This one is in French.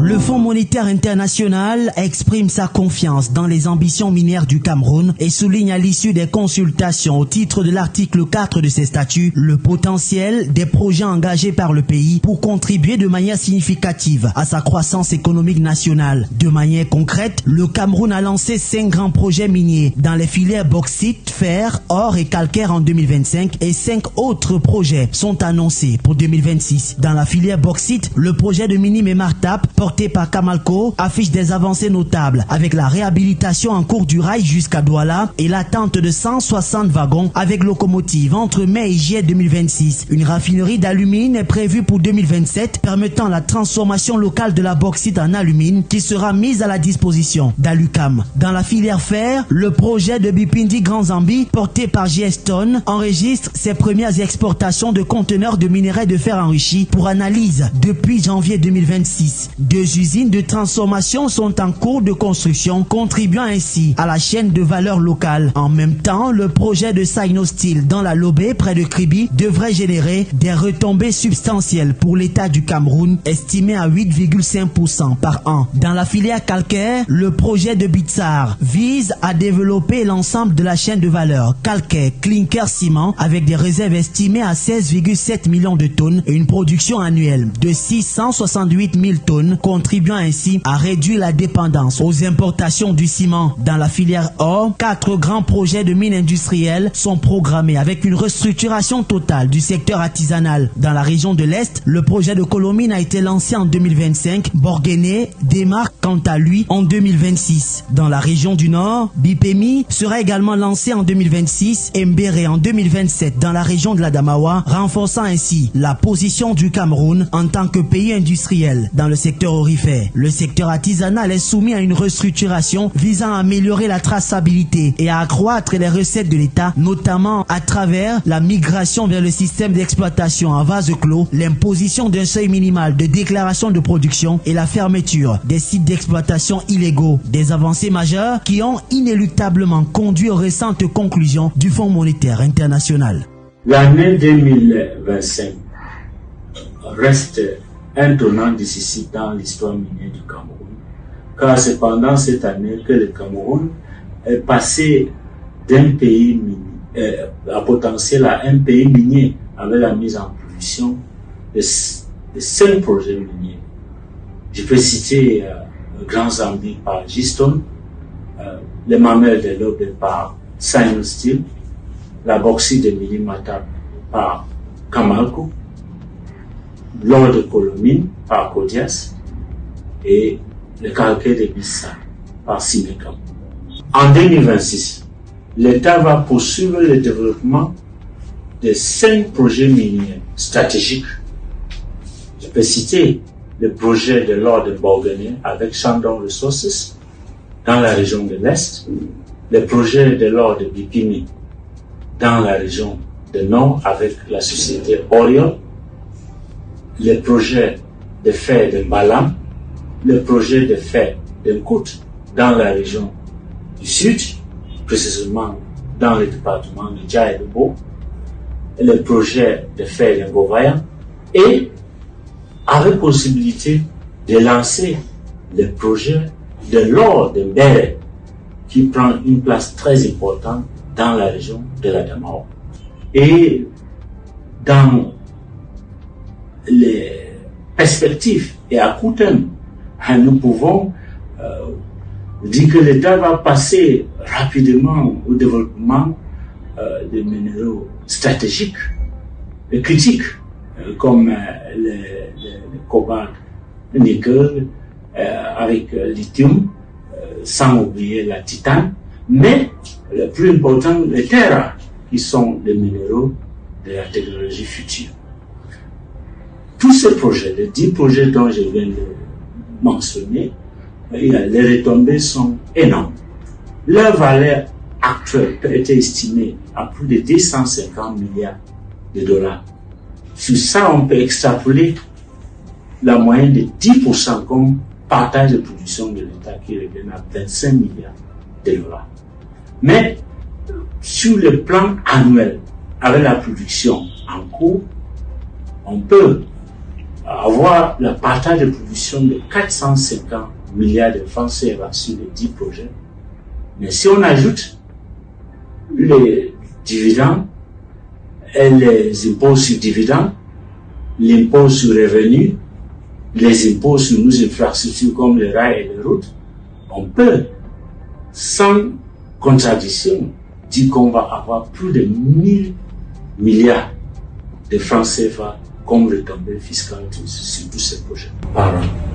Le Fonds monétaire international exprime sa confiance dans les ambitions minières du Cameroun et souligne à l'issue des consultations au titre de l'article 4 de ses statuts le potentiel des projets engagés par le pays pour contribuer de manière significative à sa croissance économique nationale. De manière concrète, le Cameroun a lancé 5 grands projets miniers dans les filières bauxite, fer, or et calcaire en 2025 et 5 autres projets sont annoncés pour 2026. Dans la filière bauxite, le projet de Minim et Martap porté par Camalco affiche des avancées notables avec la réhabilitation en cours du rail jusqu'à Douala et l'attente de 160 wagons avec locomotive entre mai et juillet 2026. Une raffinerie d'alumine est prévue pour 2027 permettant la transformation locale de la bauxite en alumine qui sera mise à la disposition d'Alucam. Dans la filière fer, le projet de Bipindi Grand Zambi porté par GS-Ton enregistre ses premières exportations de conteneurs de minerais de fer enrichi pour analyse depuis janvier 2026. 2 usines de transformation sont en cours de construction, contribuant ainsi à la chaîne de valeur locale. En même temps, le projet de Sino Steel dans la Lobé, près de Kribi, devrait générer des retombées substantielles pour l'État du Cameroun, estimé à 8,5% par an. Dans la filière calcaire, le projet de Bitsar vise à développer l'ensemble de la chaîne de valeur calcaire, clinker, ciment, avec des réserves estimées à 16,7 millions de tonnes et une production annuelle de 668 000 tonnes, contribuant ainsi à réduire la dépendance aux importations du ciment. Dans la filière or, 4 grands projets de mines industrielles sont programmés avec une restructuration totale du secteur artisanal. Dans la région de l'Est, le projet de Colomine a été lancé en 2025. Borguené démarre quant à lui en 2026. Dans la région du Nord, Bipemi sera également lancé en 2026 et Mbéré en 2027 dans la région de l'Adamawa, renforçant ainsi la position du Cameroun en tant que pays industriel dans le secteur aurifère. Le secteur artisanal est soumis à une restructuration visant à améliorer la traçabilité et à accroître les recettes de l'État, notamment à travers la migration vers le système d'exploitation en vase clos, l'imposition d'un seuil minimal de déclaration de production et la fermeture des sites d'exploitation illégaux. Des avancées majeures qui ont inéluctablement conduit aux récentes conclusions du Fonds monétaire international. L'année 2025 reste un tournant décisif dans l'histoire minière du Cameroun, car c'est pendant cette année que le Cameroun est passé d'un pays à potentiel à un pays minier avec la mise en production de 5 projets miniers. Je peux citer le Grand Zambi par Giston, les mamelles de l'Aube par Sino Steel, la bauxite de Milimata par Camalco, l'or de Colomine par Kodias et le calcaire de Bissa par Simecam. En 2026, l'État va poursuivre le développement de 5 projets miniers stratégiques. Je peux citer le projet de l'or de Borguené avec Shandong Resources dans la région de l'Est, le projet de l'or de Bipimi dans la région de Nord avec la société Orion, le projet de fer de Balam, le projet de fer de Nkout dans la région du Sud, précisément dans le département de Djaïdebo, le projet de fer de Ngovayan, et avec possibilité de lancer le projet de l'or de Mbéré qui prend une place très importante dans la région de l'Adamawa. Et dans les perspectives et à court terme, nous pouvons dire que l'État va passer rapidement au développement des minéraux stratégiques et critiques comme le cobalt, le nickel, avec le lithium, sans oublier la titane, mais le plus important, les terres rares, qui sont les minéraux de la technologie future. Tous ces projets, les 10 projets dont je viens de mentionner, les retombées sont énormes. Leur valeur actuelle peut être estimée à plus de 250 milliards de dollars. Sur ça, on peut extrapoler la moyenne de 10% comme partage de production de l'État qui revient à 25 milliards de dollars. Mais sur le plan annuel, avec la production en cours, on peut avoir le partage de production de 450 milliards de francs CFA sur les 10 projets. Mais si on ajoute les dividendes et les impôts sur dividendes, l'impôt sur revenu, les impôts sur nos infrastructures comme les rails et les routes, on peut, sans contradiction, dire qu'on va avoir plus de 1000 milliards de francs CFA comme retombées fiscales sur tous ces projets par an.